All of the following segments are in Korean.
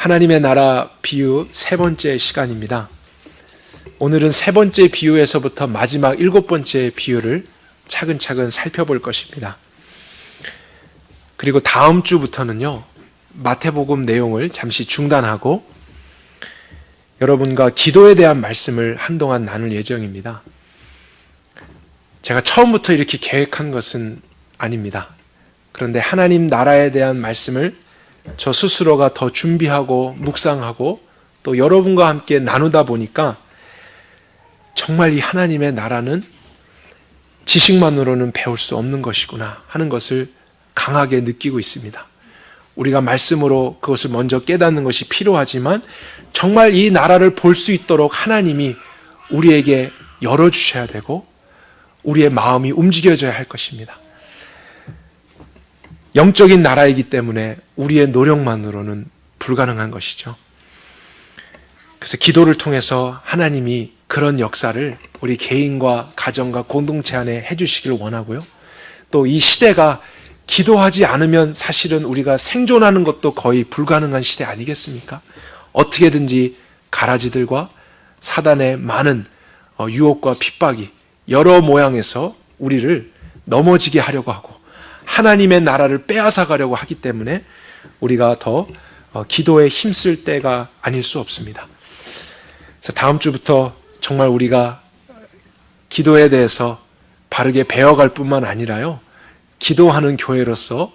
하나님의 나라 비유 세 번째 시간입니다. 오늘은 세 번째 비유에서부터 마지막 일곱 번째 비유를 차근차근 살펴볼 것입니다. 그리고 다음 주부터는요, 마태복음 내용을 잠시 중단하고 여러분과 기도에 대한 말씀을 한동안 나눌 예정입니다. 제가 처음부터 이렇게 계획한 것은 아닙니다. 그런데 하나님 나라에 대한 말씀을 저 스스로가 더 준비하고 묵상하고 또 여러분과 함께 나누다 보니까 정말 이 하나님의 나라는 지식만으로는 배울 수 없는 것이구나 하는 것을 강하게 느끼고 있습니다. 우리가 말씀으로 그것을 먼저 깨닫는 것이 필요하지만 정말 이 나라를 볼 수 있도록 하나님이 우리에게 열어주셔야 되고 우리의 마음이 움직여져야 할 것입니다. 영적인 나라이기 때문에 우리의 노력만으로는 불가능한 것이죠. 그래서 기도를 통해서 하나님이 그런 역사를 우리 개인과 가정과 공동체 안에 해주시기를 원하고요. 또 이 시대가 기도하지 않으면 사실은 우리가 생존하는 것도 거의 불가능한 시대 아니겠습니까? 어떻게든지 가라지들과 사단의 많은 유혹과 핍박이 여러 모양에서 우리를 넘어지게 하려고 하고 하나님의 나라를 빼앗아 가려고 하기 때문에 우리가 더 기도에 힘쓸 때가 아닐 수 없습니다. 그래서 다음 주부터 정말 우리가 기도에 대해서 바르게 배워갈 뿐만 아니라요, 기도하는 교회로서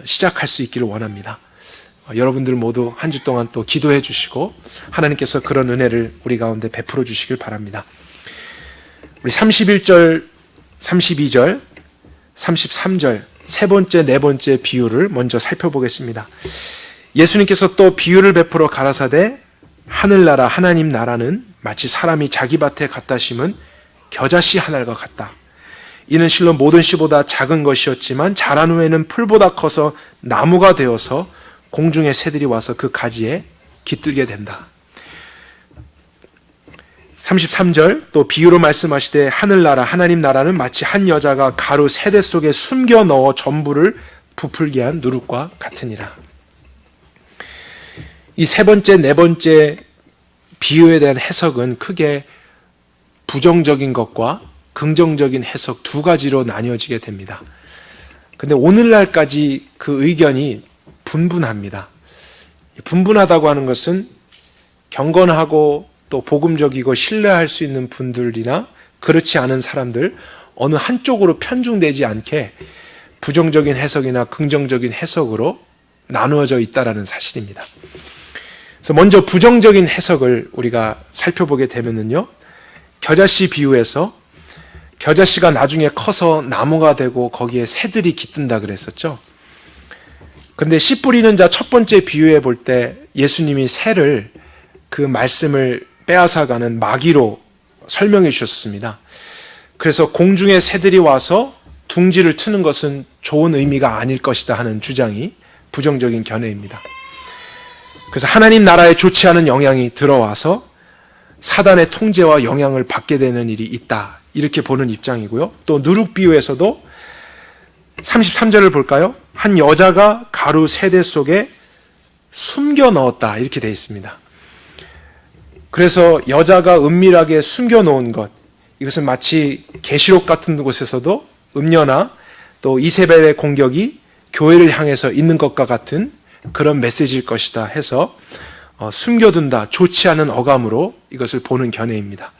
시작할 수 있기를 원합니다. 여러분들 모두 한 주 동안 또 기도해 주시고 하나님께서 그런 은혜를 우리 가운데 베풀어 주시길 바랍니다. 우리 31절, 32절, 33절 세 번째, 네 번째 비유를 먼저 살펴보겠습니다. 예수님께서 또 비유를 베풀어 가라사대 하늘나라 하나님 나라는 마치 사람이 자기 밭에 갖다 심은 겨자씨 하나가 같다. 이는 실로 모든 씨보다 작은 것이었지만 자란 후에는 풀보다 커서 나무가 되어서 공중의 새들이 와서 그 가지에 깃들게 된다. 33절 또 비유로 말씀하시되 하늘나라 하나님 나라는 마치 한 여자가 가루 세대 속에 숨겨 넣어 전부를 부풀게 한 누룩과 같으니라. 이 세 번째, 네 번째 비유에 대한 해석은 크게 부정적인 것과 긍정적인 해석 두 가지로 나뉘어지게 됩니다. 근데 오늘날까지 그 의견이 분분합니다. 분분하다고 하는 것은 경건하고 또 복음적이고 신뢰할 수 있는 분들이나 그렇지 않은 사람들 어느 한쪽으로 편중되지 않게 부정적인 해석이나 긍정적인 해석으로 나누어져 있다는 사실입니다. 그래서 먼저 부정적인 해석을 우리가 살펴보게 되면요, 겨자씨 비유에서 겨자씨가 나중에 커서 나무가 되고 거기에 새들이 깃든다 그랬었죠. 그런데 씨 뿌리는 자 첫 번째 비유에 볼 때 예수님이 새를 그 말씀을 빼앗아가는 마귀로 설명해 주셨습니다. 그래서 공중의 새들이 와서 둥지를 트는 것은 좋은 의미가 아닐 것이다 하는 주장이 부정적인 견해입니다. 그래서 하나님 나라에 좋지 않은 영향이 들어와서 사단의 통제와 영향을 받게 되는 일이 있다, 이렇게 보는 입장이고요. 또 누룩 비유에서도 33절을 볼까요? 한 여자가 가루 세대 속에 숨겨 넣었다, 이렇게 되어 있습니다. 그래서 여자가 은밀하게 숨겨 놓은 것, 이것은 마치 계시록 같은 곳에서도 음녀나 또 이세벨의 공격이 교회를 향해서 있는 것과 같은 그런 메시지일 것이다 해서 숨겨둔다, 좋지 않은 어감으로 이것을 보는 견해입니다.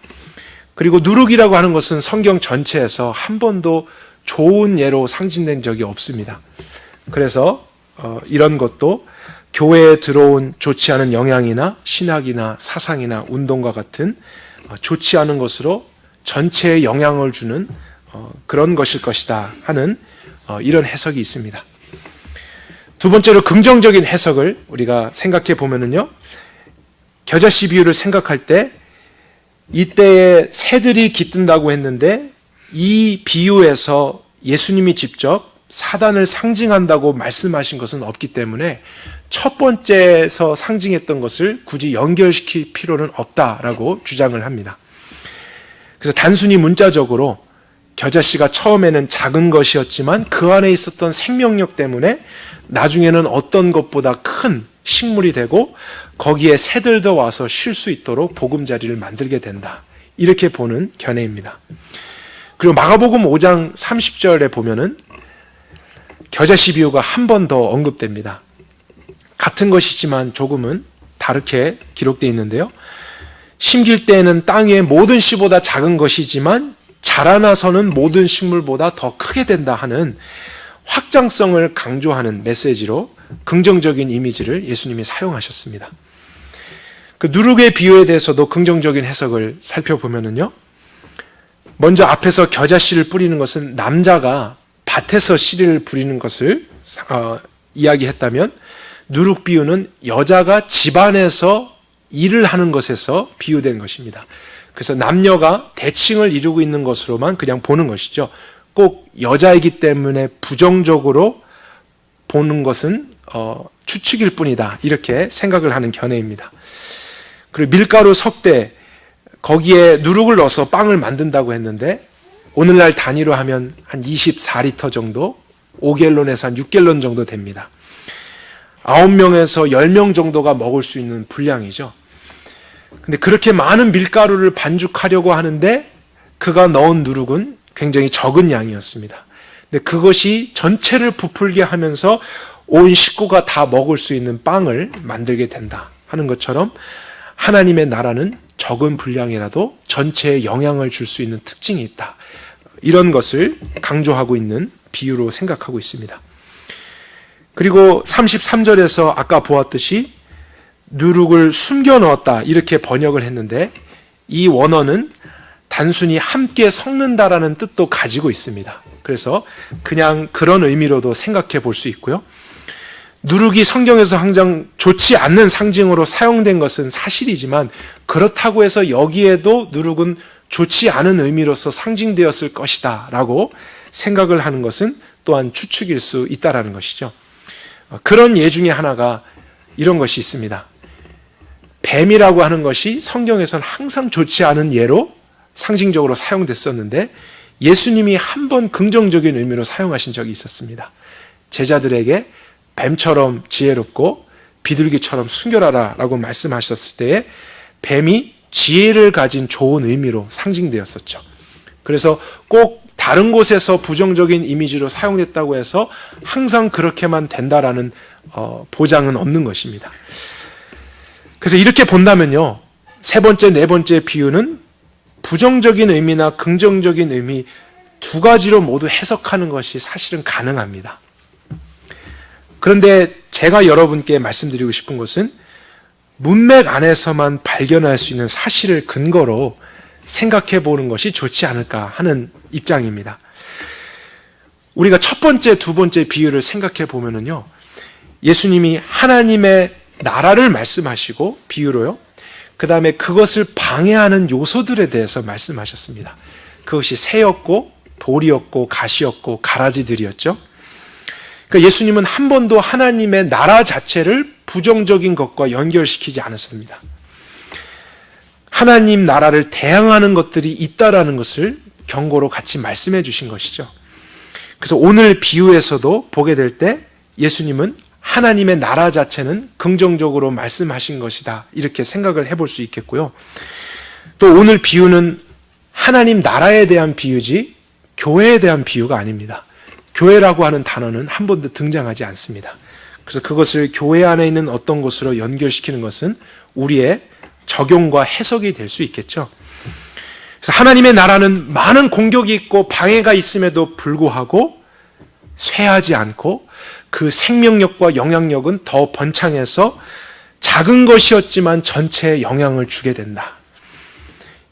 그리고 누룩이라고 하는 것은 성경 전체에서 한 번도 좋은 예로 상징된 적이 없습니다. 그래서 이런 것도 교회에 들어온 좋지 않은 영향이나 신학이나 사상이나 운동과 같은 좋지 않은 것으로 전체에 영향을 주는 그런 것일 것이다 하는 이런 해석이 있습니다. 두 번째로 긍정적인 해석을 우리가 생각해 보면은요, 겨자씨 비유를 생각할 때 이때에 새들이 깃든다고 했는데 이 비유에서 예수님이 직접 사단을 상징한다고 말씀하신 것은 없기 때문에 첫 번째에서 상징했던 것을 굳이 연결시킬 필요는 없다라고 주장을 합니다. 그래서 단순히 문자적으로 겨자씨가 처음에는 작은 것이었지만 그 안에 있었던 생명력 때문에 나중에는 어떤 것보다 큰 식물이 되고 거기에 새들도 와서 쉴 수 있도록 보금자리를 만들게 된다. 이렇게 보는 견해입니다. 그리고 마가복음 5장 30절에 보면은 겨자씨 비유가 한 번 더 언급됩니다. 같은 것이지만 조금은 다르게 기록되어 있는데요. 심길 때에는 땅 위의 모든 씨보다 작은 것이지만 자라나서는 모든 식물보다 더 크게 된다 하는 확장성을 강조하는 메시지로 긍정적인 이미지를 예수님이 사용하셨습니다. 그 누룩의 비유에 대해서도 긍정적인 해석을 살펴보면요. 먼저 앞에서 겨자씨를 뿌리는 것은 남자가 밭에서 씨를 뿌리는 것을 이야기했다면 누룩 비유는 여자가 집안에서 일을 하는 것에서 비유된 것입니다. 그래서 남녀가 대칭을 이루고 있는 것으로만 그냥 보는 것이죠. 꼭 여자이기 때문에 부정적으로 보는 것은 추측일 뿐이다. 이렇게 생각을 하는 견해입니다. 그리고 밀가루 석대 거기에 누룩을 넣어서 빵을 만든다고 했는데 오늘날 단위로 하면 한 24리터 정도, 5갤론에서 한 6갤론 정도 됩니다. 9명에서 10명 정도가 먹을 수 있는 분량이죠. 근데 그렇게 많은 밀가루를 반죽하려고 하는데 그가 넣은 누룩은 굉장히 적은 양이었습니다. 근데 그것이 전체를 부풀게 하면서 온 식구가 다 먹을 수 있는 빵을 만들게 된다 하는 것처럼 하나님의 나라는 적은 분량이라도 전체에 영향을 줄 수 있는 특징이 있다. 이런 것을 강조하고 있는 비유로 생각하고 있습니다. 그리고 33절에서 아까 보았듯이 누룩을 숨겨 넣었다 이렇게 번역을 했는데 이 원어는 단순히 함께 섞는다라는 뜻도 가지고 있습니다. 그래서 그냥 그런 의미로도 생각해 볼 수 있고요. 누룩이 성경에서 항상 좋지 않는 상징으로 사용된 것은 사실이지만 그렇다고 해서 여기에도 누룩은 좋지 않은 의미로서 상징되었을 것이다 라고 생각을 하는 것은 또한 추측일 수 있다라는 것이죠. 그런 예 중에 하나가 이런 것이 있습니다. 뱀이라고 하는 것이 성경에서는 항상 좋지 않은 예로 상징적으로 사용됐었는데 예수님이 한 번 긍정적인 의미로 사용하신 적이 있었습니다. 제자들에게 뱀처럼 지혜롭고 비둘기처럼 순결하라 라고 말씀하셨을 때에 뱀이 지혜를 가진 좋은 의미로 상징되었었죠. 그래서 꼭 다른 곳에서 부정적인 이미지로 사용됐다고 해서 항상 그렇게만 된다라는 보장은 없는 것입니다. 그래서 이렇게 본다면요, 세 번째, 네 번째 비유는 부정적인 의미나 긍정적인 의미 두 가지로 모두 해석하는 것이 사실은 가능합니다. 그런데 제가 여러분께 말씀드리고 싶은 것은 문맥 안에서만 발견할 수 있는 사실을 근거로 생각해 보는 것이 좋지 않을까 하는 입장입니다. 우리가 첫 번째, 두 번째 비유를 생각해 보면은요, 예수님이 하나님의 나라를 말씀하시고 비유로요, 그 다음에 그것을 방해하는 요소들에 대해서 말씀하셨습니다. 그것이 새였고 돌이었고 가시였고 가라지들이었죠. 그러니까 예수님은 한 번도 하나님의 나라 자체를 부정적인 것과 연결시키지 않으셨습니다. 하나님 나라를 대항하는 것들이 있다라는 것을 경고로 같이 말씀해 주신 것이죠. 그래서 오늘 비유에서도 보게 될 때 예수님은 하나님의 나라 자체는 긍정적으로 말씀하신 것이다 이렇게 생각을 해볼 수 있겠고요. 또 오늘 비유는 하나님 나라에 대한 비유지 교회에 대한 비유가 아닙니다. 교회라고 하는 단어는 한 번도 등장하지 않습니다. 그래서 그것을 교회 안에 있는 어떤 것으로 연결시키는 것은 우리의 적용과 해석이 될 수 있겠죠. 그래서 하나님의 나라는 많은 공격이 있고 방해가 있음에도 불구하고 쇠하지 않고 그 생명력과 영향력은 더 번창해서 작은 것이었지만 전체에 영향을 주게 된다.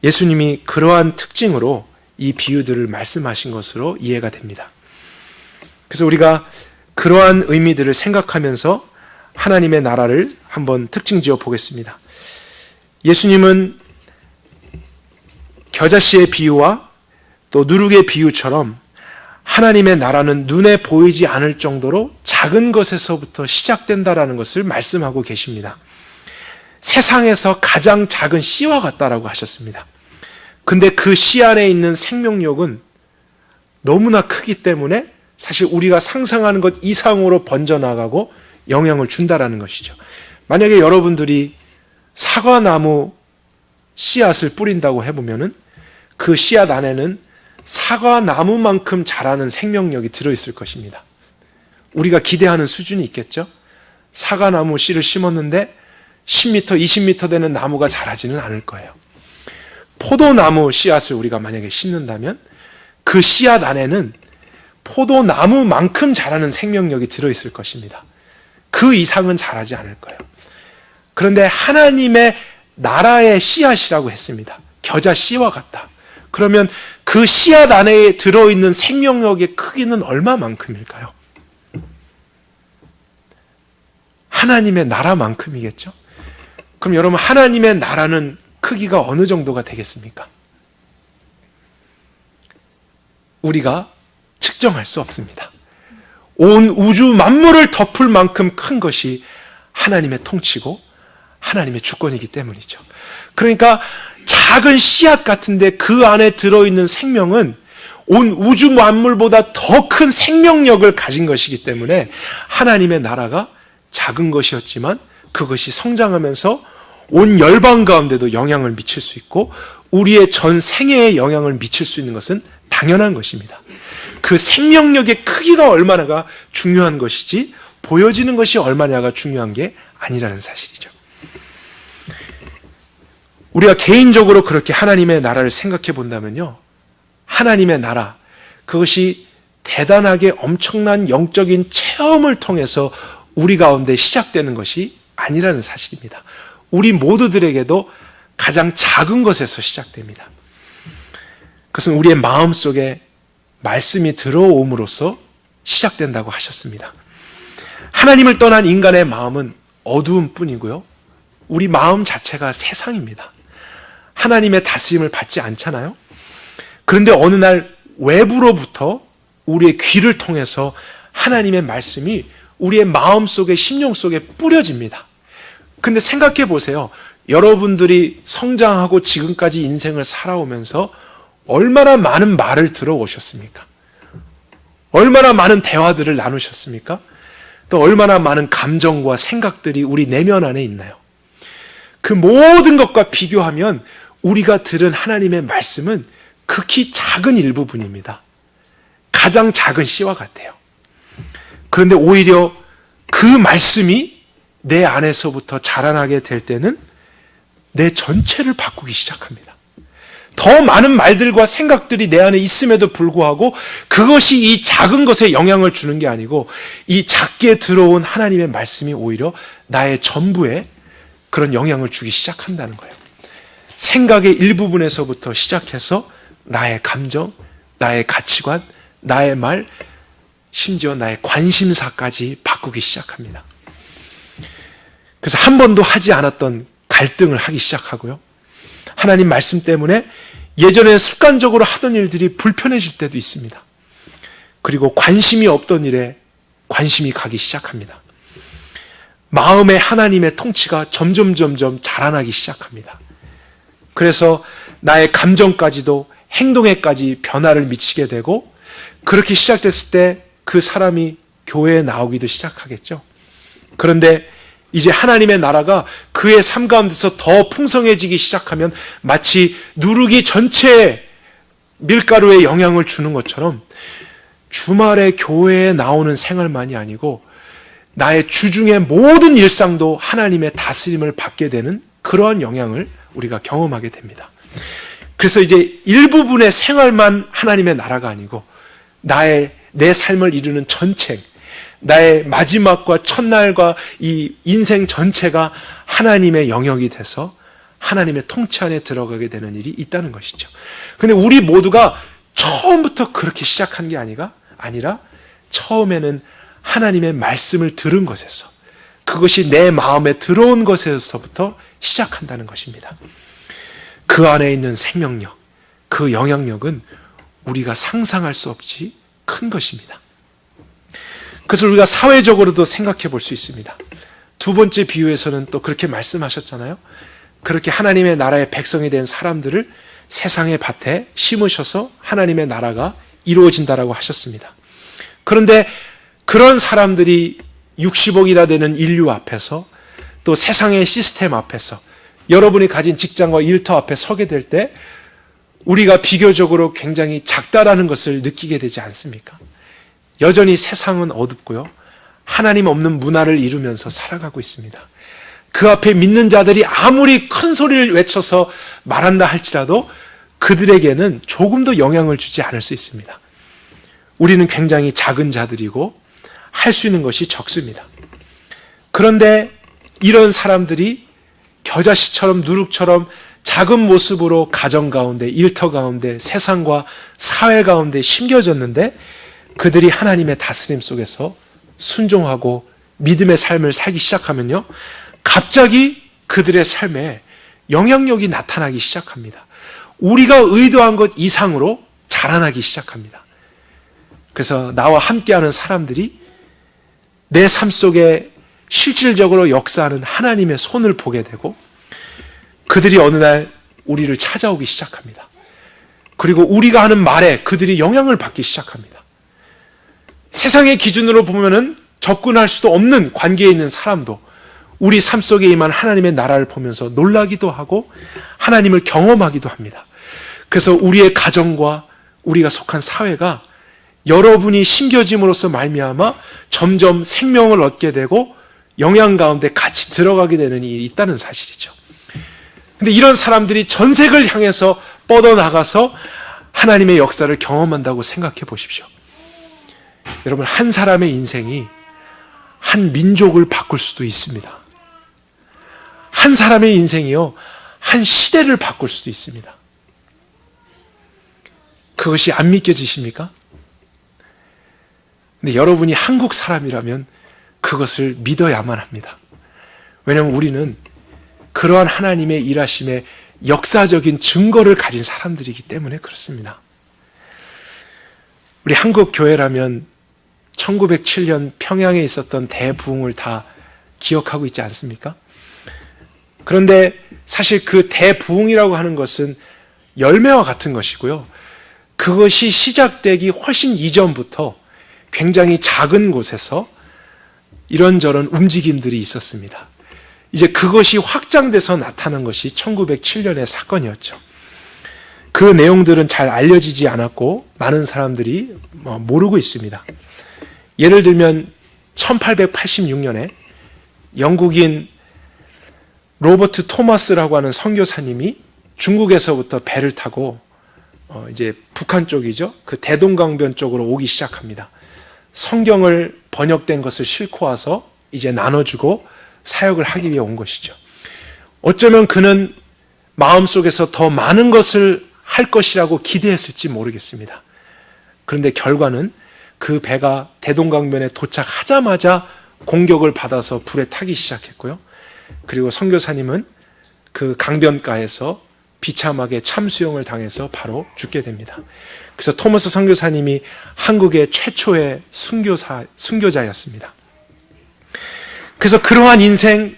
예수님이 그러한 특징으로 이 비유들을 말씀하신 것으로 이해가 됩니다. 그래서 우리가 그러한 의미들을 생각하면서 하나님의 나라를 한번 특징 지어 보겠습니다. 예수님은 겨자씨의 비유와 또 누룩의 비유처럼 하나님의 나라는 눈에 보이지 않을 정도로 작은 것에서부터 시작된다라는 것을 말씀하고 계십니다. 세상에서 가장 작은 씨와 같다라고 하셨습니다. 근데 그 씨 안에 있는 생명력은 너무나 크기 때문에 사실 우리가 상상하는 것 이상으로 번져나가고 영향을 준다라는 것이죠. 만약에 여러분들이 사과나무 씨앗을 뿌린다고 해보면은 그 씨앗 안에는 사과나무만큼 자라는 생명력이 들어있을 것입니다. 우리가 기대하는 수준이 있겠죠? 사과나무 씨를 심었는데 10m, 20m 되는 나무가 자라지는 않을 거예요. 포도나무 씨앗을 우리가 만약에 심는다면 그 씨앗 안에는 포도나무만큼 자라는 생명력이 들어있을 것입니다. 그 이상은 자라지 않을 거예요. 그런데 하나님의 나라의 씨앗이라고 했습니다. 겨자 씨와 같다. 그러면 그 씨앗 안에 들어있는 생명력의 크기는 얼마만큼일까요? 하나님의 나라만큼이겠죠? 그럼 여러분, 하나님의 나라는 크기가 어느 정도가 되겠습니까? 우리가 측정할 수 없습니다. 온 우주 만물을 덮을 만큼 큰 것이 하나님의 통치고 하나님의 주권이기 때문이죠. 그러니까 작은 씨앗 같은데 그 안에 들어있는 생명은 온 우주 만물보다 더 큰 생명력을 가진 것이기 때문에 하나님의 나라가 작은 것이었지만 그것이 성장하면서 온 열방 가운데도 영향을 미칠 수 있고 우리의 전 생애에 영향을 미칠 수 있는 것은 당연한 것입니다. 그 생명력의 크기가 얼마나가 중요한 것이지 보여지는 것이 얼마냐가 중요한 게 아니라는 사실이죠. 우리가 개인적으로 그렇게 하나님의 나라를 생각해 본다면요, 하나님의 나라, 그것이 대단하게 엄청난 영적인 체험을 통해서 우리 가운데 시작되는 것이 아니라는 사실입니다. 우리 모두들에게도 가장 작은 것에서 시작됩니다. 그것은 우리의 마음속에 말씀이 들어옴으로써 시작된다고 하셨습니다. 하나님을 떠난 인간의 마음은 어두움 뿐이고요, 우리 마음 자체가 세상입니다. 하나님의 다스림을 받지 않잖아요. 그런데 어느 날 외부로부터 우리의 귀를 통해서 하나님의 말씀이 우리의 마음 속에, 심령 속에 뿌려집니다. 근데 생각해 보세요. 여러분들이 성장하고 지금까지 인생을 살아오면서 얼마나 많은 말을 들어오셨습니까? 얼마나 많은 대화들을 나누셨습니까? 또 얼마나 많은 감정과 생각들이 우리 내면 안에 있나요? 그 모든 것과 비교하면 우리가 들은 하나님의 말씀은 극히 작은 일부분입니다. 가장 작은 씨와 같아요. 그런데 오히려 그 말씀이 내 안에서부터 자라나게 될 때는 내 전체를 바꾸기 시작합니다. 더 많은 말들과 생각들이 내 안에 있음에도 불구하고 그것이 이 작은 것에 영향을 주는 게 아니고 이 작게 들어온 하나님의 말씀이 오히려 나의 전부에 그런 영향을 주기 시작한다는 거예요. 생각의 일부분에서부터 시작해서 나의 감정, 나의 가치관, 나의 말, 심지어 나의 관심사까지 바꾸기 시작합니다. 그래서 한 번도 하지 않았던 갈등을 하기 시작하고요, 하나님 말씀 때문에 예전에 습관적으로 하던 일들이 불편해질 때도 있습니다. 그리고 관심이 없던 일에 관심이 가기 시작합니다. 마음에 하나님의 통치가 점점 자라나기 시작합니다. 그래서 나의 감정까지도 행동에까지 변화를 미치게 되고, 그렇게 시작됐을 때 그 사람이 교회에 나오기도 시작하겠죠. 그런데 이제 하나님의 나라가 그의 삶 가운데서 더 풍성해지기 시작하면 마치 누룩이 전체에 밀가루에 영향을 주는 것처럼 주말에 교회에 나오는 생활만이 아니고 나의 주중의 모든 일상도 하나님의 다스림을 받게 되는 그러한 영향을 우리가 경험하게 됩니다. 그래서 이제 일부분의 생활만 하나님의 나라가 아니고 내 삶을 이루는 전체, 나의 마지막과 첫날과 이 인생 전체가 하나님의 영역이 돼서 하나님의 통치 안에 들어가게 되는 일이 있다는 것이죠. 근데 우리 모두가 처음부터 그렇게 시작한 게 아니라 처음에는 하나님의 말씀을 들은 것에서, 그것이 내 마음에 들어온 것에서부터 시작한다는 것입니다. 그 안에 있는 생명력, 그 영향력은 우리가 상상할 수 없이 큰 것입니다. 그래서 우리가 사회적으로도 생각해 볼 수 있습니다. 두 번째 비유에서는 또 그렇게 말씀하셨잖아요. 그렇게 하나님의 나라의 백성이 된 사람들을 세상의 밭에 심으셔서 하나님의 나라가 이루어진다라고 하셨습니다. 그런데 그런 사람들이 60억이나 되는 인류 앞에서 또 세상의 시스템 앞에서 여러분이 가진 직장과 일터 앞에 서게 될 때 우리가 비교적으로 굉장히 작다라는 것을 느끼게 되지 않습니까? 여전히 세상은 어둡고요. 하나님 없는 문화를 이루면서 살아가고 있습니다. 그 앞에 믿는 자들이 아무리 큰 소리를 외쳐서 말한다 할지라도 그들에게는 조금도 영향을 주지 않을 수 있습니다. 우리는 굉장히 작은 자들이고 할 수 있는 것이 적습니다. 그런데 이런 사람들이 겨자씨처럼 누룩처럼 작은 모습으로 가정 가운데, 일터 가운데, 세상과 사회 가운데 심겨졌는데 그들이 하나님의 다스림 속에서 순종하고 믿음의 삶을 살기 시작하면요, 갑자기 그들의 삶에 영향력이 나타나기 시작합니다. 우리가 의도한 것 이상으로 자라나기 시작합니다. 그래서 나와 함께하는 사람들이 내 삶 속에 실질적으로 역사하는 하나님의 손을 보게 되고 그들이 어느 날 우리를 찾아오기 시작합니다. 그리고 우리가 하는 말에 그들이 영향을 받기 시작합니다. 세상의 기준으로 보면은 접근할 수도 없는 관계에 있는 사람도 우리 삶 속에 임한 하나님의 나라를 보면서 놀라기도 하고 하나님을 경험하기도 합니다. 그래서 우리의 가정과 우리가 속한 사회가 여러분이 심겨짐으로써 말미암아 점점 생명을 얻게 되고 영향 가운데 같이 들어가게 되는 일이 있다는 사실이죠. 근데 이런 사람들이 전색을 향해서 뻗어나가서 하나님의 역사를 경험한다고 생각해 보십시오. 여러분, 한 사람의 인생이 한 민족을 바꿀 수도 있습니다. 한 사람의 인생이요, 한 시대를 바꿀 수도 있습니다. 그것이 안 믿겨지십니까? 근데 여러분이 한국 사람이라면 그것을 믿어야만 합니다. 왜냐하면 우리는 그러한 하나님의 일하심의 역사적인 증거를 가진 사람들이기 때문에 그렇습니다. 우리 한국 교회라면 1907년 평양에 있었던 대부흥을 다 기억하고 있지 않습니까? 그런데 사실 그 대부흥이라고 하는 것은 열매와 같은 것이고요. 그것이 시작되기 훨씬 이전부터 굉장히 작은 곳에서 이런저런 움직임들이 있었습니다. 이제 그것이 확장돼서 나타난 것이 1907년의 사건이었죠. 그 내용들은 잘 알려지지 않았고 많은 사람들이 모르고 있습니다. 예를 들면 1886년에 영국인 로버트 토마스라고 하는 선교사님이 중국에서부터 배를 타고 이제 북한 쪽이죠. 그 대동강변 쪽으로 오기 시작합니다. 성경을 번역된 것을 싣고 와서 이제 나눠주고 사역을 하기 위해 온 것이죠. 어쩌면 그는 마음속에서 더 많은 것을 할 것이라고 기대했을지 모르겠습니다. 그런데 결과는 그 배가 대동강변에 도착하자마자 공격을 받아서 불에 타기 시작했고요. 그리고 선교사님은 그 강변가에서 비참하게 참수형을 당해서 바로 죽게 됩니다. 그래서 토마스 선교사님이 한국의 최초의 순교자였습니다. 그래서 그러한 인생,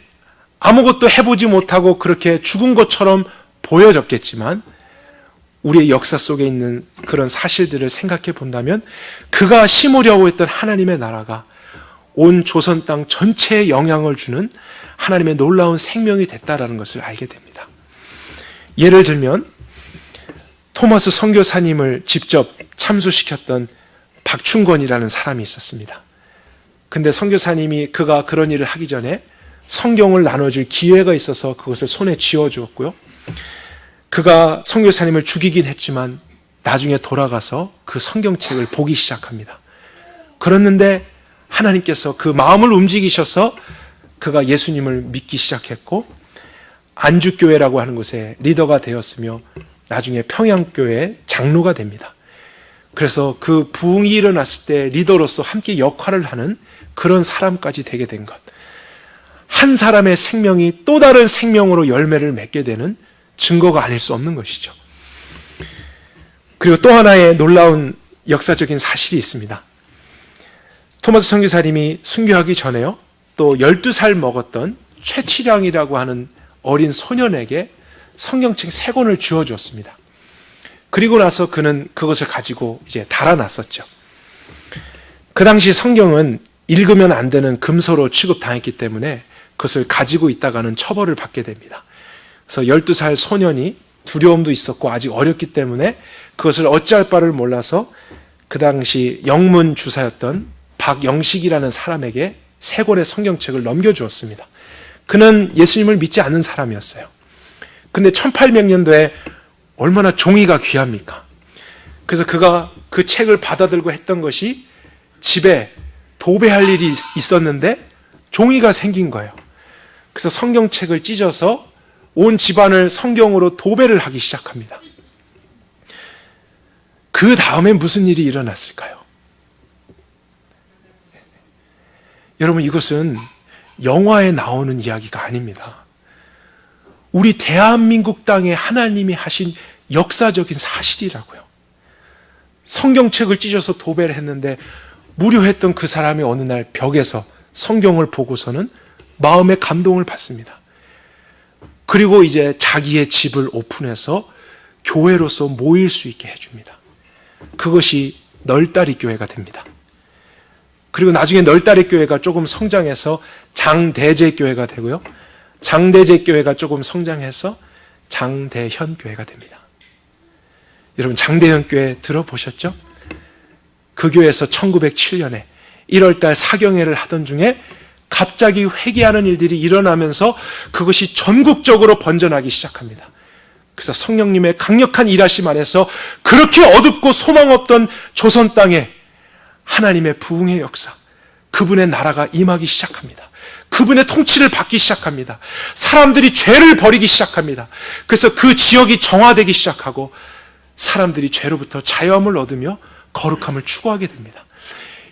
아무것도 해보지 못하고 그렇게 죽은 것처럼 보여졌겠지만 우리의 역사 속에 있는 그런 사실들을 생각해 본다면 그가 심으려고 했던 하나님의 나라가 온 조선 땅 전체에 영향을 주는 하나님의 놀라운 생명이 됐다라는 것을 알게 됩니다. 예를 들면 토마스 선교사님을 직접 참수시켰던 박충권이라는 사람이 있었습니다. 근데 선교사님이 그가 그런 일을 하기 전에 성경을 나눠줄 기회가 있어서 그것을 손에 쥐어주었고요. 그가 선교사님을 죽이긴 했지만 나중에 돌아가서 그 성경책을 보기 시작합니다. 그랬는데 하나님께서 그 마음을 움직이셔서 그가 예수님을 믿기 시작했고 안주교회라고 하는 곳에 리더가 되었으며 나중에 평양교회 장로가 됩니다. 그래서 그 부흥이 일어났을 때 리더로서 함께 역할을 하는 그런 사람까지 되게 된 것. 한 사람의 생명이 또 다른 생명으로 열매를 맺게 되는 증거가 아닐 수 없는 것이죠. 그리고 또 하나의 놀라운 역사적인 사실이 있습니다. 토마스 선교사님이 순교하기 전에요, 또 12살 먹었던 최치량이라고 하는 어린 소년에게 성경책 3권을 주어주었습니다. 그리고 나서 그는 그것을 가지고 이제 달아났었죠. 그 당시 성경은 읽으면 안 되는 금서로 취급당했기 때문에 그것을 가지고 있다가는 처벌을 받게 됩니다. 그래서 12살 소년이 두려움도 있었고 아직 어렸기 때문에 그것을 어찌할 바를 몰라서 그 당시 영문 주사였던 박영식이라는 사람에게 3권의 성경책을 넘겨주었습니다. 그는 예수님을 믿지 않는 사람이었어요. 근데 1800년도에 얼마나 종이가 귀합니까? 그래서 그가 그 책을 받아들고 했던 것이 집에 도배할 일이 있었는데 종이가 생긴 거예요. 그래서 성경책을 찢어서 온 집안을 성경으로 도배를 하기 시작합니다. 그 다음에 무슨 일이 일어났을까요? 여러분, 이것은 영화에 나오는 이야기가 아닙니다. 우리 대한민국 땅에 하나님이 하신 역사적인 사실이라고요. 성경책을 찢어서 도배를 했는데 무료했던 그 사람이 어느 날 벽에서 성경을 보고서는 마음의 감동을 받습니다. 그리고 이제 자기의 집을 오픈해서 교회로서 모일 수 있게 해줍니다. 그것이 널다리 교회가 됩니다. 그리고 나중에 널다리 교회가 조금 성장해서 장대제 교회가 되고요. 장대제 교회가 조금 성장해서 장대현 교회가 됩니다. 여러분, 장대현 교회 들어보셨죠? 그 교회에서 1907년에 1월달 사경회를 하던 중에 갑자기 회개하는 일들이 일어나면서 그것이 전국적으로 번져나기 시작합니다. 그래서 성령님의 강력한 일하심 안에서 그렇게 어둡고 소망 없던 조선 땅에 하나님의 부흥의 역사, 그분의 나라가 임하기 시작합니다. 그분의 통치를 받기 시작합니다. 사람들이 죄를 버리기 시작합니다. 그래서 그 지역이 정화되기 시작하고 사람들이 죄로부터 자유함을 얻으며 거룩함을 추구하게 됩니다.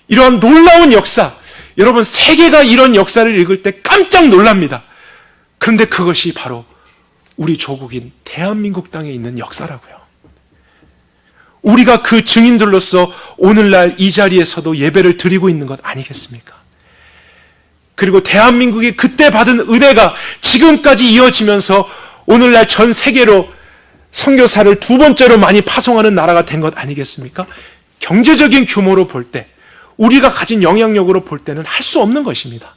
이러한 놀라운 역사, 여러분, 세계가 이런 역사를 읽을 때 깜짝 놀랍니다. 그런데 그것이 바로 우리 조국인 대한민국 땅에 있는 역사라고요. 우리가 그 증인들로서 오늘날 이 자리에서도 예배를 드리고 있는 것 아니겠습니까? 그리고 대한민국이 그때 받은 은혜가 지금까지 이어지면서 오늘날 전 세계로 선교사를 2번째로 많이 파송하는 나라가 된 것 아니겠습니까? 경제적인 규모로 볼 때, 우리가 가진 영향력으로 볼 때는 할 수 없는 것입니다.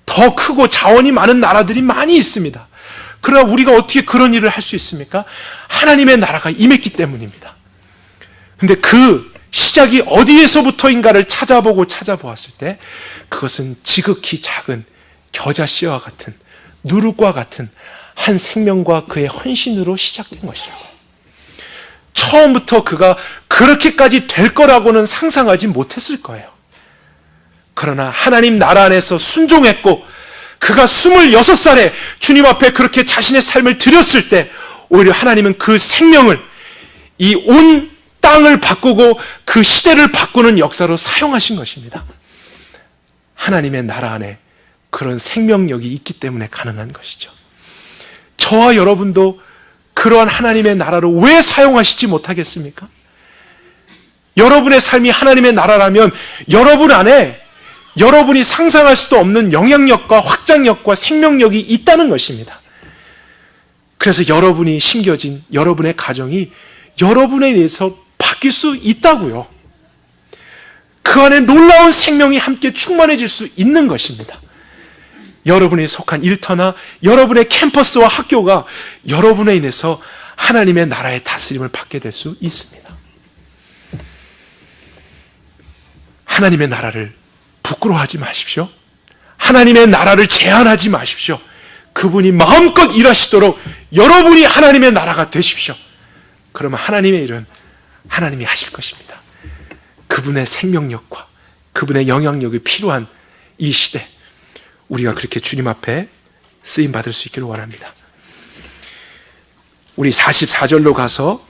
더 크고 자원이 많은 나라들이 많이 있습니다. 그러나 우리가 어떻게 그런 일을 할 수 있습니까? 하나님의 나라가 임했기 때문입니다. 근데 그 시작이 어디에서부터인가를 찾아보았을 때 그것은 지극히 작은 겨자씨와 같은, 누룩과 같은 한 생명과 그의 헌신으로 시작된 것이라고. 처음부터 그가 그렇게까지 될 거라고는 상상하지 못했을 거예요. 그러나 하나님 나라 안에서 순종했고 그가 26살에 주님 앞에 그렇게 자신의 삶을 드렸을 때 오히려 하나님은 그 생명을 이 온 땅을 바꾸고 그 시대를 바꾸는 역사로 사용하신 것입니다. 하나님의 나라 안에 그런 생명력이 있기 때문에 가능한 것이죠. 저와 여러분도 그러한 하나님의 나라로 왜 사용하시지 못하겠습니까? 여러분의 삶이 하나님의 나라라면 여러분 안에 여러분이 상상할 수도 없는 영향력과 확장력과 생명력이 있다는 것입니다. 그래서 여러분이 심겨진 여러분의 가정이 여러분에 의해서 바뀔 수 있다고요. 그 안에 놀라운 생명이 함께 충만해질 수 있는 것입니다. 여러분이 속한 일터나 여러분의 캠퍼스와 학교가 여러분에 인해서 하나님의 나라의 다스림을 받게 될 수 있습니다. 하나님의 나라를 부끄러워하지 마십시오. 하나님의 나라를 제한하지 마십시오. 그분이 마음껏 일하시도록 여러분이 하나님의 나라가 되십시오. 그러면 하나님의 일은 하나님이 하실 것입니다. 그분의 생명력과 그분의 영향력이 필요한 이 시대, 우리가 그렇게 주님 앞에 쓰임 받을 수 있기를 원합니다. 우리 44절로 가서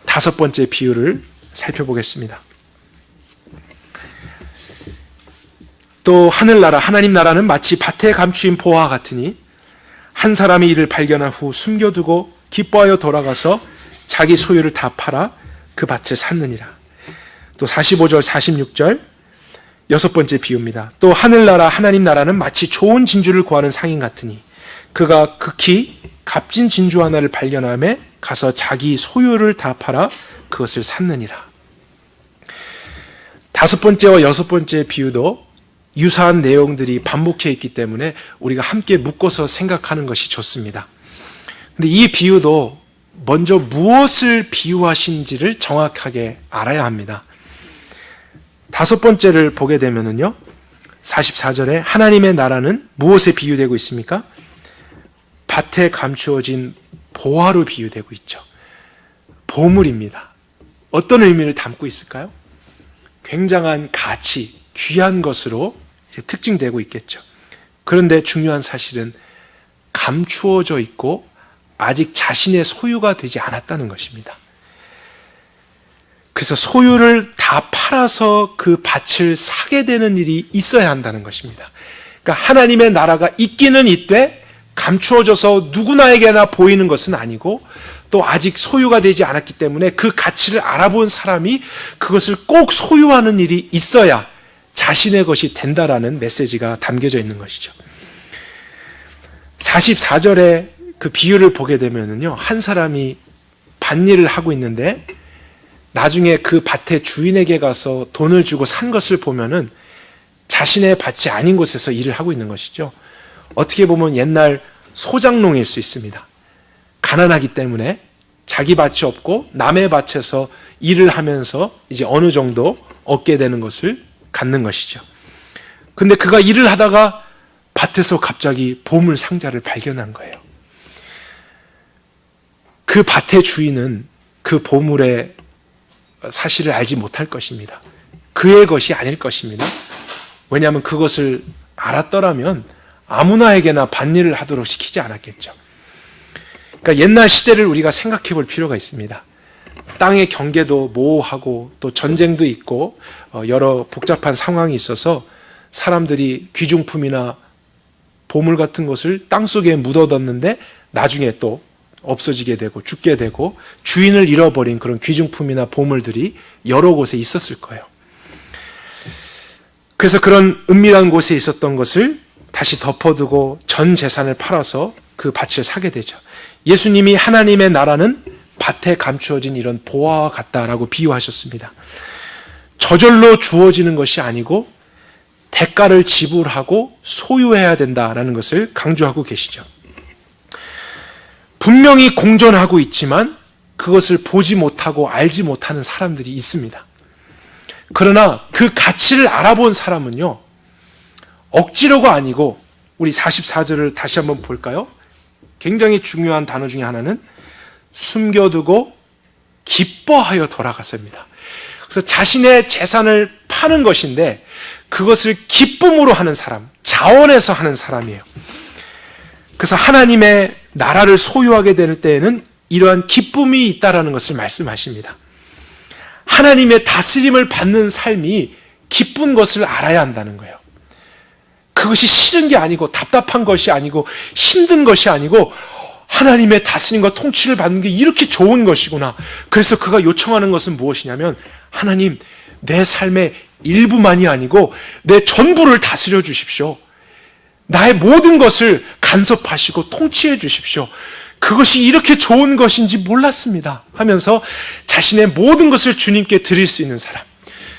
5번째 비유를 살펴보겠습니다. 또 하늘나라, 하나님 나라는 마치 밭에 감추인 보화와 같으니 한 사람이 이를 발견한 후 숨겨두고 기뻐하여 돌아가서 자기 소유를 다 팔아 그 밭을 샀느니라. 또 45절, 46절 6번째 비유입니다. 또 하늘나라, 하나님 나라는 마치 좋은 진주를 구하는 상인 같으니 그가 극히 값진 진주 하나를 발견하며 가서 자기 소유를 다 팔아 그것을 샀느니라. 5번째와 6번째 비유도 유사한 내용들이 반복해 있기 때문에 우리가 함께 묶어서 생각하는 것이 좋습니다. 근데 이 비유도 먼저 무엇을 비유하신지를 정확하게 알아야 합니다. 다섯 번째를 보게 되면은요, 44절에 하나님의 나라는 무엇에 비유되고 있습니까? 밭에 감추어진 보화로 비유되고 있죠. 보물입니다. 어떤 의미를 담고 있을까요? 굉장한 가치, 귀한 것으로 특징되고 있겠죠. 그런데 중요한 사실은 감추어져 있고 아직 자신의 소유가 되지 않았다는 것입니다. 그래서 소유를 다 팔아서 그 밭을 사게 되는 일이 있어야 한다는 것입니다. 그러니까 하나님의 나라가 있기는 있되 감추어져서 누구나에게나 보이는 것은 아니고 또 아직 소유가 되지 않았기 때문에 그 가치를 알아본 사람이 그것을 꼭 소유하는 일이 있어야 자신의 것이 된다라는 메시지가 담겨져 있는 것이죠. 44절에 그 비유를 보게 되면은요, 한 사람이 밭일을 하고 있는데 나중에 그 밭의 주인에게 가서 돈을 주고 산 것을 보면은 자신의 밭이 아닌 곳에서 일을 하고 있는 것이죠. 어떻게 보면 옛날 소장농일 수 있습니다. 가난하기 때문에 자기 밭이 없고 남의 밭에서 일을 하면서 이제 어느 정도 얻게 되는 것을 갖는 것이죠. 근데 그가 일을 하다가 밭에서 갑자기 보물 상자를 발견한 거예요. 그 밭의 주인은 그 보물의 사실을 알지 못할 것입니다. 그의 것이 아닐 것입니다. 왜냐하면 그것을 알았더라면 아무나에게나 밭일을 하도록 시키지 않았겠죠. 그러니까 옛날 시대를 우리가 생각해 볼 필요가 있습니다. 땅의 경계도 모호하고 또 전쟁도 있고 여러 복잡한 상황이 있어서 사람들이 귀중품이나 보물 같은 것을 땅속에 묻어뒀는데 나중에 또 없어지게 되고 죽게 되고 주인을 잃어버린 그런 귀중품이나 보물들이 여러 곳에 있었을 거예요. 그래서 그런 은밀한 곳에 있었던 것을 다시 덮어두고 전 재산을 팔아서 그 밭을 사게 되죠. 예수님이 하나님의 나라는 밭에 감추어진 이런 보화와 같다라고 비유하셨습니다. 저절로 주어지는 것이 아니고 대가를 지불하고 소유해야 된다라는 것을 강조하고 계시죠. 분명히 공존하고 있지만 그것을 보지 못하고 알지 못하는 사람들이 있습니다. 그러나 그 가치를 알아본 사람은요, 억지로가 아니고, 우리 44절을 다시 한번 볼까요? 굉장히 중요한 단어 중에 하나는 숨겨두고 기뻐하여 돌아갔습니다. 그래서 자신의 재산을 파는 것인데 그것을 기쁨으로 하는 사람, 자원해서 하는 사람이에요. 그래서 하나님의 나라를 소유하게 될 때에는 이러한 기쁨이 있다라는 것을 말씀하십니다. 하나님의 다스림을 받는 삶이 기쁜 것을 알아야 한다는 거예요. 그것이 싫은 게 아니고 답답한 것이 아니고 힘든 것이 아니고 하나님의 다스림과 통치를 받는 게 이렇게 좋은 것이구나. 그래서 그가 요청하는 것은 무엇이냐면, 하나님, 내 삶의 일부만이 아니고 내 전부를 다스려 주십시오. 나의 모든 것을 간섭하시고 통치해 주십시오. 그것이 이렇게 좋은 것인지 몰랐습니다 하면서 자신의 모든 것을 주님께 드릴 수 있는 사람,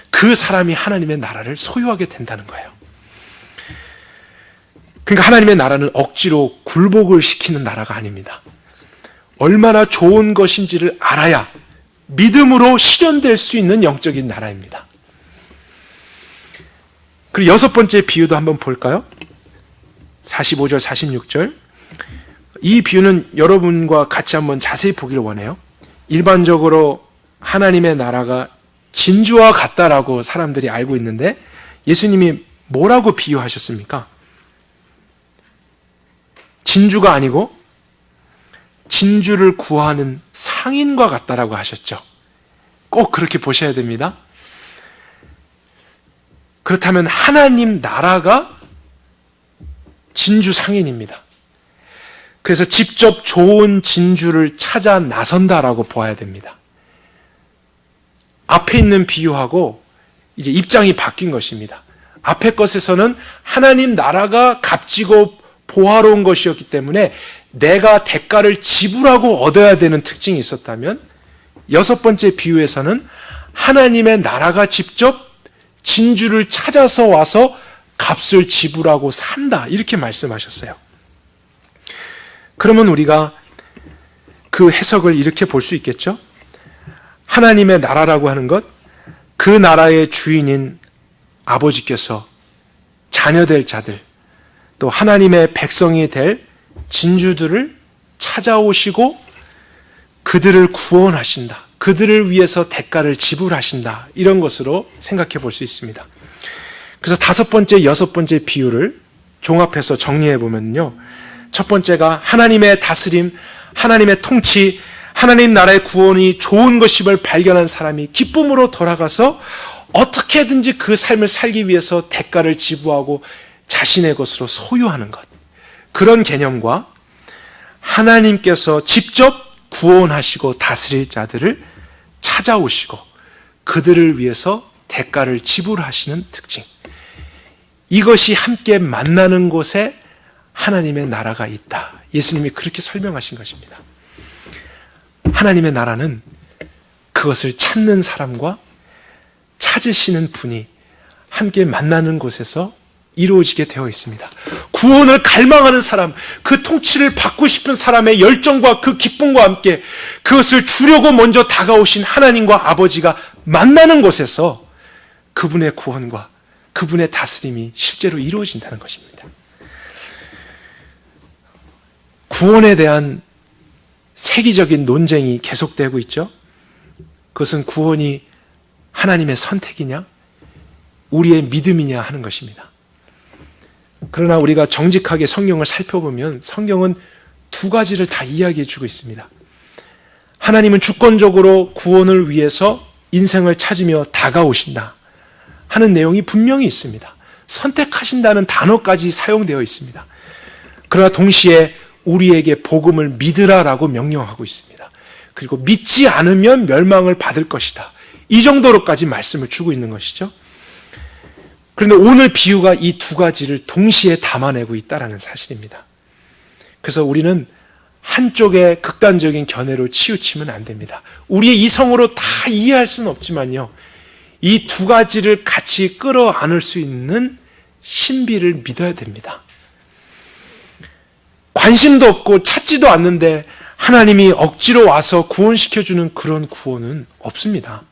그 사람이 하나님의 나라를 소유하게 된다는 거예요. 그러니까 하나님의 나라는 억지로 굴복을 시키는 나라가 아닙니다. 얼마나 좋은 것인지를 알아야 믿음으로 실현될 수 있는 영적인 나라입니다. 그리고 여섯 번째 비유도 한번 볼까요? 45절, 46절. 이 비유는 여러분과 같이 한번 자세히 보기를 원해요. 일반적으로 하나님의 나라가 진주와 같다라고 사람들이 알고 있는데 예수님이 뭐라고 비유하셨습니까? 진주가 아니고 진주를 구하는 상인과 같다라고 하셨죠. 꼭 그렇게 보셔야 됩니다. 그렇다면 하나님 나라가 진주 상인입니다. 그래서 직접 좋은 진주를 찾아 나선다라고 보아야 됩니다. 앞에 있는 비유하고 이제 입장이 바뀐 것입니다. 앞에 것에서는 하나님 나라가 값지고 보화로운 것이었기 때문에 내가 대가를 지불하고 얻어야 되는 특징이 있었다면, 여섯 번째 비유에서는 하나님의 나라가 직접 진주를 찾아서 와서 값을 지불하고 산다. 이렇게 말씀하셨어요. 그러면 우리가 그 해석을 이렇게 볼 수 있겠죠? 하나님의 나라라고 하는 것, 그 나라의 주인인 아버지께서 자녀될 자들, 또 하나님의 백성이 될 진주들을 찾아오시고 그들을 구원하신다. 그들을 위해서 대가를 지불하신다. 이런 것으로 생각해 볼 수 있습니다. 그래서 5번째, 6번째 비유를 종합해서 정리해 보면요. 첫 번째가 하나님의 다스림, 하나님의 통치, 하나님 나라의 구원이 좋은 것임을 발견한 사람이 기쁨으로 돌아가서 어떻게든지 그 삶을 살기 위해서 대가를 지불하고 자신의 것으로 소유하는 것. 그런 개념과 하나님께서 직접 구원하시고 다스릴 자들을 찾아오시고 그들을 위해서 대가를 지불하시는 특징. 이것이 함께 만나는 곳에 하나님의 나라가 있다. 예수님이 그렇게 설명하신 것입니다. 하나님의 나라는 그것을 찾는 사람과 찾으시는 분이 함께 만나는 곳에서 이루어지게 되어 있습니다. 구원을 갈망하는 사람, 그 통치를 받고 싶은 사람의 열정과 그 기쁨과 함께 그것을 주려고 먼저 다가오신 하나님과 아버지가 만나는 곳에서 그분의 구원과 그분의 다스림이 실제로 이루어진다는 것입니다. 구원에 대한 세계적인 논쟁이 계속되고 있죠. 그것은 구원이 하나님의 선택이냐, 우리의 믿음이냐 하는 것입니다. 그러나 우리가 정직하게 성경을 살펴보면 성경은 두 가지를 다 이야기해 주고 있습니다. 하나님은 주권적으로 구원을 위해서 인생을 찾으며 다가오신다 하는 내용이 분명히 있습니다. 선택하신다는 단어까지 사용되어 있습니다. 그러나 동시에 우리에게 복음을 믿으라라고 명령하고 있습니다. 그리고 믿지 않으면 멸망을 받을 것이다. 이 정도로까지 말씀을 주고 있는 것이죠. 그런데 오늘 비유가 이 두 가지를 동시에 담아내고 있다는 사실입니다. 그래서 우리는 한쪽의 극단적인 견해로 치우치면 안 됩니다. 우리의 이성으로 다 이해할 수는 없지만요. 이 두 가지를 같이 끌어안을 수 있는 신비를 믿어야 됩니다. 관심도 없고 찾지도 않는데 하나님이 억지로 와서 구원시켜주는 그런 구원은 없습니다.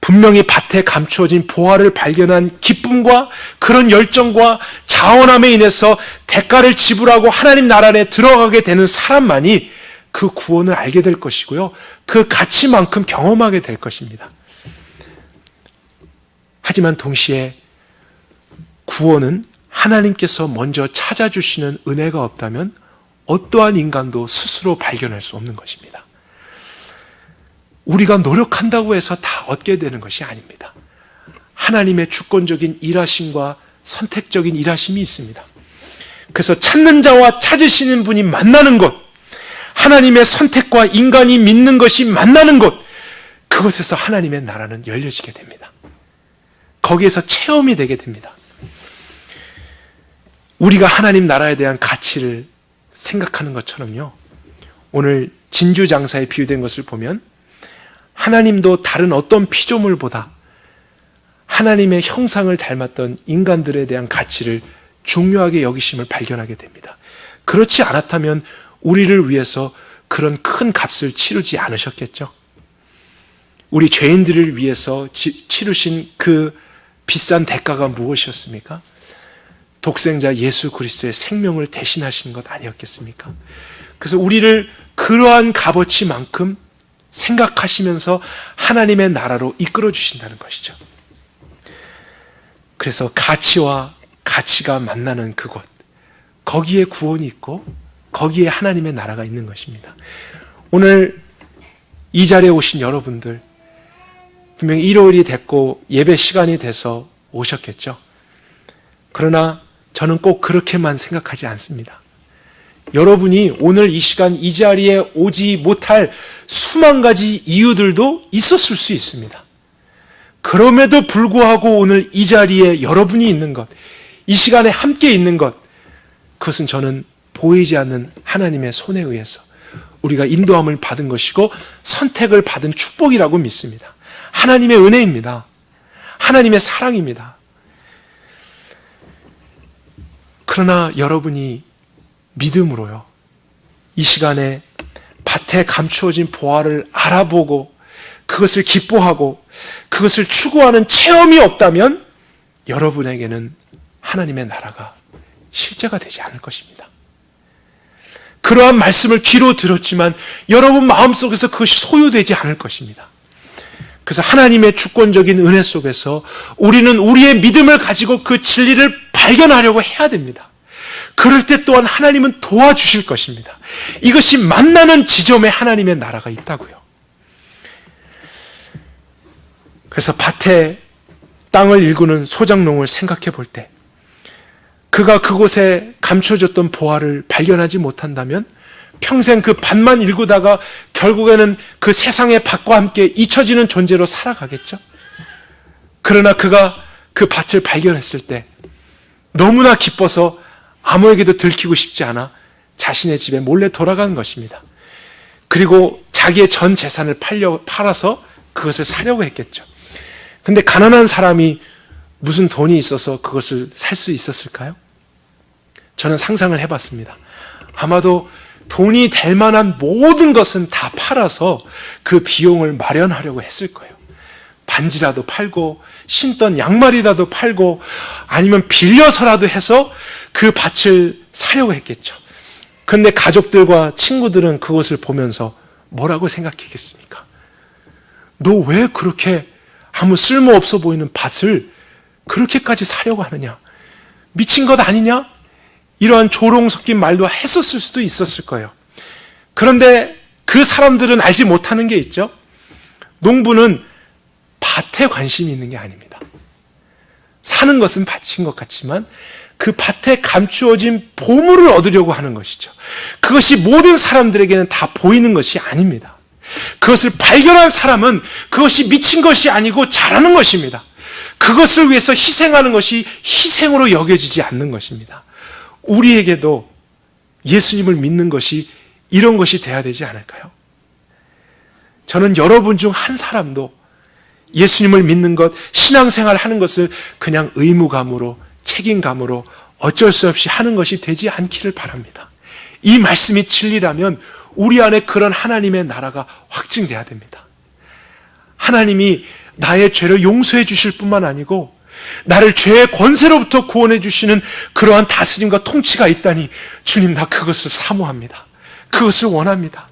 분명히 밭에 감추어진 보화를 발견한 기쁨과 그런 열정과 자원함에 인해서 대가를 지불하고 하나님 나라 안에 들어가게 되는 사람만이 그 구원을 알게 될 것이고요. 그 가치만큼 경험하게 될 것입니다. 하지만 동시에 구원은 하나님께서 먼저 찾아주시는 은혜가 없다면 어떠한 인간도 스스로 발견할 수 없는 것입니다. 우리가 노력한다고 해서 다 얻게 되는 것이 아닙니다. 하나님의 주권적인 일하심과 선택적인 일하심이 있습니다. 그래서 찾는 자와 찾으시는 분이 만나는 것, 하나님의 선택과 인간이 믿는 것이 만나는 것, 그것에서 하나님의 나라는 열려지게 됩니다. 거기에서 체험이 되게 됩니다. 우리가 하나님 나라에 대한 가치를 생각하는 것처럼요. 오늘 진주 장사에 비유된 것을 보면 하나님도 다른 어떤 피조물보다 하나님의 형상을 닮았던 인간들에 대한 가치를 중요하게 여기심을 발견하게 됩니다. 그렇지 않았다면 우리를 위해서 그런 큰 값을 치르지 않으셨겠죠. 우리 죄인들을 위해서 치르신 그 비싼 대가가 무엇이었습니까? 독생자 예수 그리스도의 생명을 대신하시는 것 아니었겠습니까? 그래서 우리를 그러한 값어치만큼 생각하시면서 하나님의 나라로 이끌어 주신다는 것이죠. 그래서 가치와 가치가 만나는 그곳, 거기에 구원이 있고 거기에 하나님의 나라가 있는 것입니다. 오늘 이 자리에 오신 여러분들 분명히 일요일이 됐고 예배 시간이 돼서 오셨겠죠. 그러나 저는 꼭 그렇게만 생각하지 않습니다. 여러분이 오늘 이 시간 이 자리에 오지 못할 수만 가지 이유들도 있었을 수 있습니다. 그럼에도 불구하고 오늘 이 자리에 여러분이 있는 것, 이 시간에 함께 있는 것, 그것은 저는 보이지 않는 하나님의 손에 의해서 우리가 인도함을 받은 것이고 선택을 받은 축복이라고 믿습니다. 하나님의 은혜입니다. 하나님의 사랑입니다. 그러나 여러분이 믿음으로요, 이 시간에 밭에 감추어진 보화를 알아보고 그것을 기뻐하고 그것을 추구하는 체험이 없다면 여러분에게는 하나님의 나라가 실제가 되지 않을 것입니다. 그러한 말씀을 귀로 들었지만 여러분 마음속에서 그것이 소유되지 않을 것입니다. 그래서 하나님의 주권적인 은혜 속에서 우리는 우리의 믿음을 가지고 그 진리를 발견하려고 해야 됩니다. 그럴 때 또한 하나님은 도와주실 것입니다. 이것이 만나는 지점에 하나님의 나라가 있다고요. 그래서 밭에 땅을 일구는 소작농을 생각해 볼 때 그가 그곳에 감춰졌던 보화를 발견하지 못한다면 평생 그 밭만 일구다가 결국에는 그 세상의 밭과 함께 잊혀지는 존재로 살아가겠죠. 그러나 그가 그 밭을 발견했을 때 너무나 기뻐서 아무에게도 들키고 싶지 않아 자신의 집에 몰래 돌아간 것입니다. 그리고 자기의 전 재산을 팔아서 그것을 사려고 했겠죠. 근데 가난한 사람이 무슨 돈이 있어서 그것을 살 수 있었을까요? 저는 상상을 해봤습니다. 아마도 돈이 될 만한 모든 것은 다 팔아서 그 비용을 마련하려고 했을 거예요. 반지라도 팔고 신던 양말이라도 팔고 아니면 빌려서라도 해서 그 밭을 사려고 했겠죠. 그런데 가족들과 친구들은 그것을 보면서 뭐라고 생각했겠습니까? 너 왜 그렇게 아무 쓸모없어 보이는 밭을 그렇게까지 사려고 하느냐? 미친 것 아니냐? 이러한 조롱 섞인 말도 했었을 수도 있었을 거예요. 그런데 그 사람들은 알지 못하는 게 있죠. 농부는 밭에 관심이 있는 게 아닙니다. 사는 것은 밭인 것 같지만 그 밭에 감추어진 보물을 얻으려고 하는 것이죠. 그것이 모든 사람들에게는 다 보이는 것이 아닙니다. 그것을 발견한 사람은 그것이 미친 것이 아니고 잘하는 것입니다. 그것을 위해서 희생하는 것이 희생으로 여겨지지 않는 것입니다. 우리에게도 예수님을 믿는 것이 이런 것이 돼야 되지 않을까요? 저는 여러분 중 한 사람도 예수님을 믿는 것, 신앙생활 하는 것을 그냥 의무감으로, 책임감으로 어쩔 수 없이 하는 것이 되지 않기를 바랍니다. 이 말씀이 진리라면 우리 안에 그런 하나님의 나라가 확증돼야 됩니다. 하나님이 나의 죄를 용서해 주실 뿐만 아니고 나를 죄의 권세로부터 구원해 주시는 그러한 다스림과 통치가 있다니 주님, 나 그것을 사모합니다. 그것을 원합니다.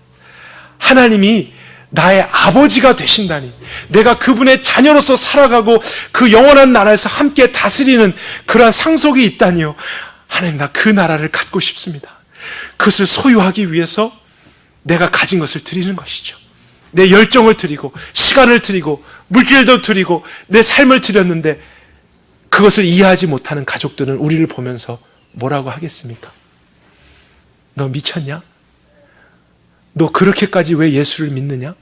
하나님이 나의 아버지가 되신다니, 내가 그분의 자녀로서 살아가고 그 영원한 나라에서 함께 다스리는 그러한 상속이 있다니요. 하나님, 나 그 나라를 갖고 싶습니다. 그것을 소유하기 위해서 내가 가진 것을 드리는 것이죠. 내 열정을 드리고 시간을 드리고 물질도 드리고 내 삶을 드렸는데 그것을 이해하지 못하는 가족들은 우리를 보면서 뭐라고 하겠습니까? 너 미쳤냐? 너 그렇게까지 왜 예수를 믿느냐?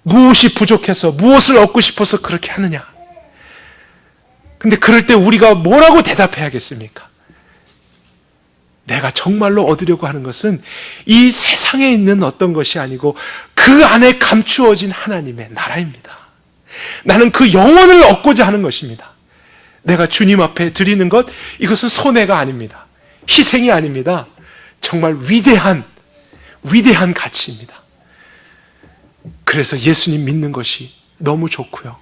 무엇이 부족해서 무엇을 얻고 싶어서 그렇게 하느냐? 근데 그럴 때 우리가 뭐라고 대답해야겠습니까? 내가 정말로 얻으려고 하는 것은 이 세상에 있는 어떤 것이 아니고 그 안에 감추어진 하나님의 나라입니다. 나는 그 영혼을 얻고자 하는 것입니다. 내가 주님 앞에 드리는 것, 이것은 손해가 아닙니다. 희생이 아닙니다. 정말 위대한 가치입니다. 그래서 예수님 믿는 것이 너무 좋고요.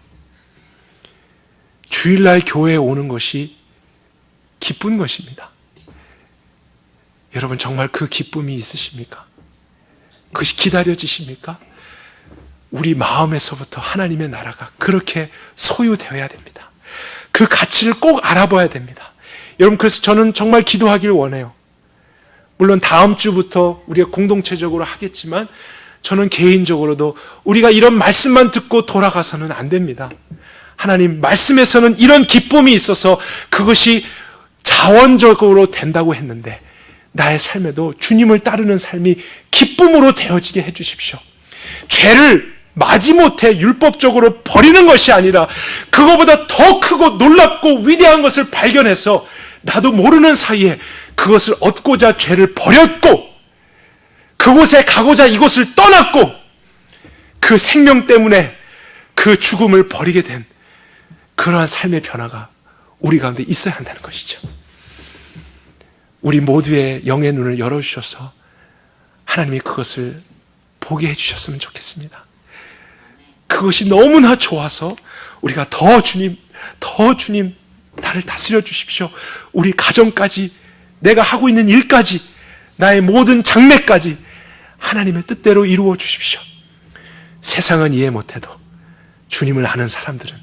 주일날 교회에 오는 것이 기쁜 것입니다. 여러분 정말 그 기쁨이 있으십니까? 그것이 기다려지십니까? 우리 마음에서부터 하나님의 나라가 그렇게 소유되어야 됩니다. 그 가치를 꼭 알아봐야 됩니다. 여러분, 그래서 저는 정말 기도하길 원해요. 물론 다음 주부터 우리가 공동체적으로 하겠지만 저는 개인적으로도 우리가 이런 말씀만 듣고 돌아가서는 안 됩니다. 하나님, 말씀에서는 이런 기쁨이 있어서 그것이 자원적으로 된다고 했는데 나의 삶에도 주님을 따르는 삶이 기쁨으로 되어지게 해주십시오. 죄를 마지못해 율법적으로 버리는 것이 아니라 그거보다 더 크고 놀랍고 위대한 것을 발견해서 나도 모르는 사이에 그것을 얻고자 죄를 버렸고 그곳에 가고자 이곳을 떠났고 그 생명 때문에 그 죽음을 버리게 된 그러한 삶의 변화가 우리 가운데 있어야 한다는 것이죠. 우리 모두의 영의 눈을 열어주셔서 하나님이 그것을 보게 해주셨으면 좋겠습니다. 그것이 너무나 좋아서 우리가 더 주님 나를 다스려 주십시오. 우리 가정까지, 내가 하고 있는 일까지, 나의 모든 장래까지 하나님의 뜻대로 이루어 주십시오. 세상은 이해 못해도 주님을 아는 사람들은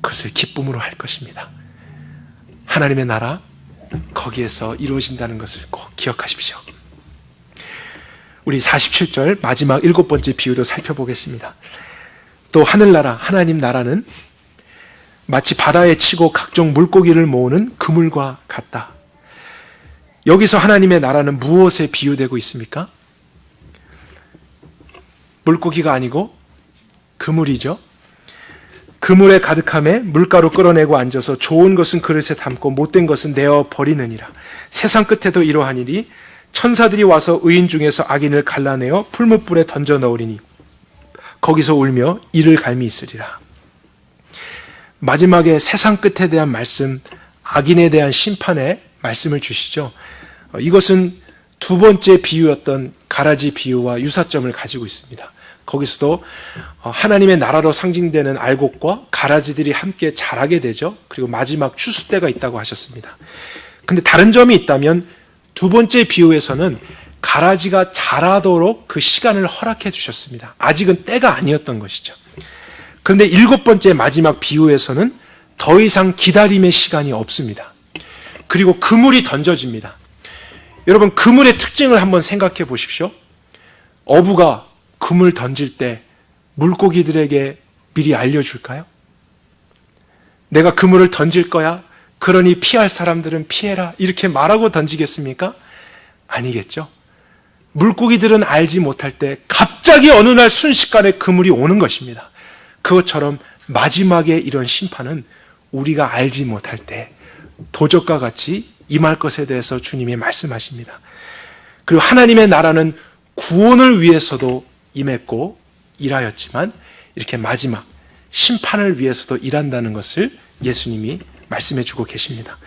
그것을 기쁨으로 할 것입니다. 하나님의 나라, 거기에서 이루어진다는 것을 꼭 기억하십시오. 우리 47절 마지막 7번째 비유도 살펴보겠습니다. 또 하늘나라, 하나님 나라는 마치 바다에 치고 각종 물고기를 모으는 그물과 같다. 여기서 하나님의 나라는 무엇에 비유되고 있습니까? 물고기가 아니고 그물이죠. 그물에 가득함에 물가로 끌어내고 앉아서 좋은 것은 그릇에 담고 못된 것은 내어 버리느니라. 세상 끝에도 이러한 일이 천사들이 와서 의인 중에서 악인을 갈라내어 풀무불에 던져 넣으리니 거기서 울며 이를 갈미 있으리라. 마지막에 세상 끝에 대한 말씀, 악인에 대한 심판의 말씀을 주시죠. 이것은 두 번째 비유였던 가라지 비유와 유사점을 가지고 있습니다. 거기서도 하나님의 나라로 상징되는 알곡과 가라지들이 함께 자라게 되죠. 그리고 마지막 추수 때가 있다고 하셨습니다. 근데 다른 점이 있다면 두 번째 비유에서는 가라지가 자라도록 그 시간을 허락해 주셨습니다. 아직은 때가 아니었던 것이죠. 그런데 7번째 마지막 비유에서는 더 이상 기다림의 시간이 없습니다. 그리고 그물이 던져집니다. 여러분, 그물의 특징을 한번 생각해 보십시오. 어부가 그물 던질 때 물고기들에게 미리 알려줄까요? 내가 그물을 던질 거야, 그러니 피할 사람들은 피해라, 이렇게 말하고 던지겠습니까? 아니겠죠. 물고기들은 알지 못할 때 갑자기 어느 날 순식간에 그물이 오는 것입니다. 그것처럼 마지막에 이런 심판은 우리가 알지 못할 때 도적과 같이 임할 것에 대해서 주님이 말씀하십니다. 그리고 하나님의 나라는 구원을 위해서도 임했고 일하였지만 이렇게 마지막 심판을 위해서도 일한다는 것을 예수님이 말씀해 주고 계십니다.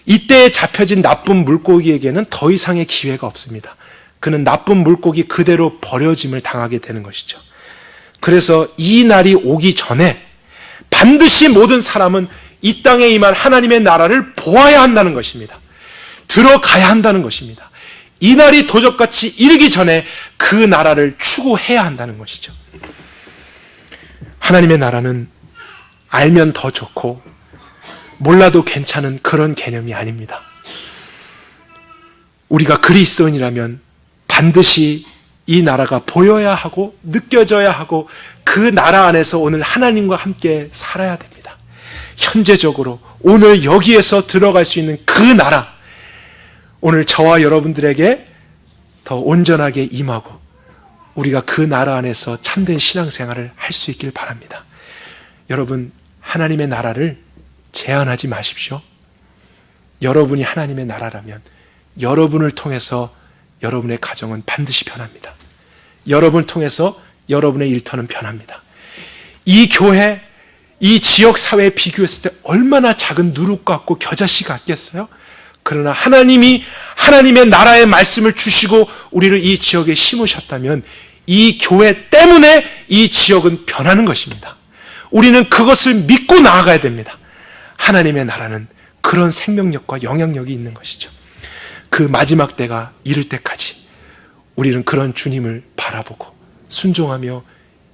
이때에 잡혀진 나쁜 물고기에게는 더 이상의 기회가 없습니다. 그는 나쁜 물고기 그대로 버려짐을 당하게 되는 것이죠. 그래서 이 날이 오기 전에 반드시 모든 사람은 이 땅에 임한 하나님의 나라를 보아야 한다는 것입니다. 들어가야 한다는 것입니다. 이 날이 도적같이 이르기 전에 그 나라를 추구해야 한다는 것이죠. 하나님의 나라는 알면 더 좋고 몰라도 괜찮은 그런 개념이 아닙니다. 우리가 그리스도인이라면 반드시 이 나라가 보여야 하고 느껴져야 하고 그 나라 안에서 오늘 하나님과 함께 살아야 됩니다. 현재적으로 오늘 여기에서 들어갈 수 있는 그 나라, 오늘 저와 여러분들에게 더 온전하게 임하고 우리가 그 나라 안에서 참된 신앙생활을 할 수 있길 바랍니다. 여러분, 하나님의 나라를 제한하지 마십시오. 여러분이 하나님의 나라라면 여러분을 통해서 여러분의 가정은 반드시 변합니다. 여러분을 통해서 여러분의 일터는 변합니다. 이 교회, 이 지역 사회에 비교했을 때 얼마나 작은 누룩 같고 겨자씨 같겠어요? 그러나 하나님이 하나님의 나라의 말씀을 주시고 우리를 이 지역에 심으셨다면 이 교회 때문에 이 지역은 변하는 것입니다. 우리는 그것을 믿고 나아가야 됩니다. 하나님의 나라는 그런 생명력과 영향력이 있는 것이죠. 그 마지막 때가 이를 때까지 우리는 그런 주님을 바라보고 순종하며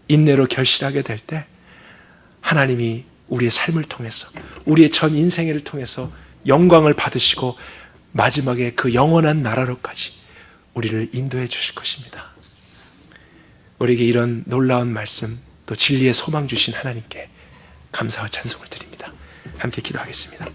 인내로 결실하게 될 때 하나님이 우리의 삶을 통해서 우리의 전 인생을 통해서 영광을 받으시고 마지막에 그 영원한 나라로까지 우리를 인도해 주실 것입니다. 우리에게 이런 놀라운 말씀 또 진리의 소망 주신 하나님께 감사와 찬송을 드립니다. 함께 기도하겠습니다.